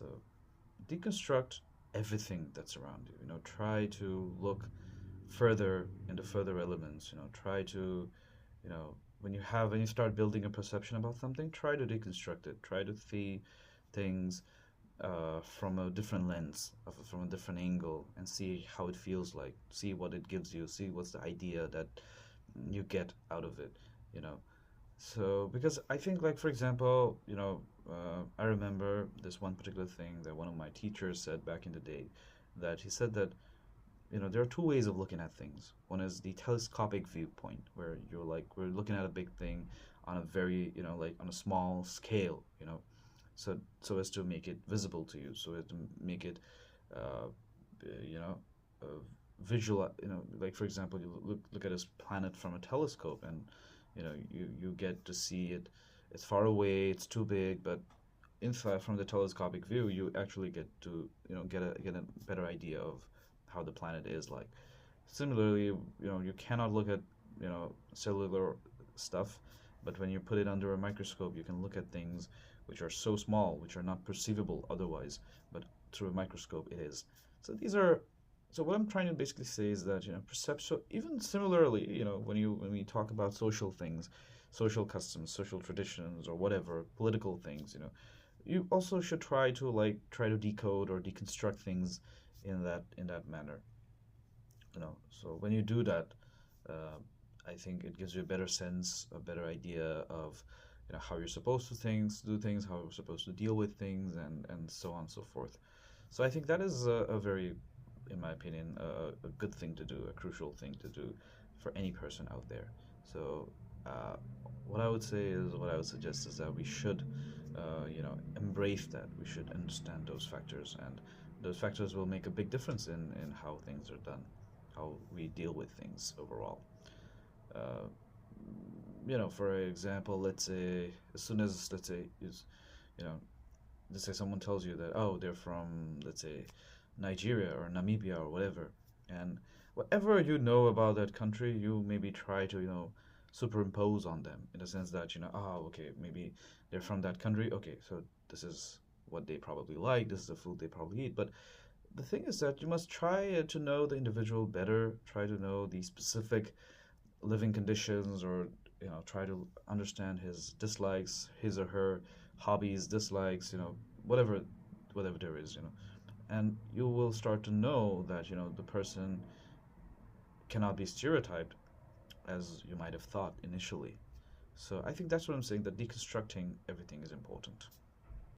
So deconstruct everything that's around you. Try to look further into further elements. Try to, you know, when you start building a perception about something, try to deconstruct it. Try to see things from a different lens, from a different angle, and see how it feels like. See what it gives you. See what's the idea that you get out of it. You know, so, because I think, like, for example, I remember this one particular thing that one of my teachers said back in the day, that he said that, there are two ways of looking at things. One is the telescopic viewpoint, where we're looking at a big thing on a very, like on a small scale, so as to make it visible to you, so as to make it, uh, you know, uh, visual, like for example, you look at this planet from a telescope, and you get to see it. It's far away, it's too big, but inside from the telescopic view, you actually get to get a better idea of how the planet is like. Similarly, you cannot look at cellular stuff, but when you put it under a microscope, you can look at things which are so small, which are not perceivable otherwise, but through a microscope it is. So these are so what I'm trying to basically say is that perception. Even similarly, when we talk about social things, social customs, social traditions, or whatever political things, you also should try to decode or deconstruct things in that manner. So when you do that, uh, I think it gives you a better sense, a better idea of how you're supposed to do things, how you're supposed to deal with things, and so on and so forth. So I think that is a very, in my opinion, a good thing to do, a crucial thing to do for any person out there. So uh, what I would say is, what I would suggest is that we should, embrace that. We should understand those factors, and those factors will make a big difference in how things are done, how we deal with things overall. Uh, for example, let's say as soon as you know, let's say someone tells you that, oh, they're from, let's say, Nigeria or Namibia or whatever, and whatever you know about that country, you maybe try to superimpose on them, in the sense that oh, okay, maybe they're from that country. Okay, so this is what they probably like. This is the food they probably eat. But the thing is that you must try to know the individual better. Try to know the specific living conditions, or try to understand his dislikes, his or her hobbies, dislikes, whatever there is, and you will start to know that the person cannot be stereotyped as you might have thought initially. So I think that's what I'm saying, that deconstructing everything is important.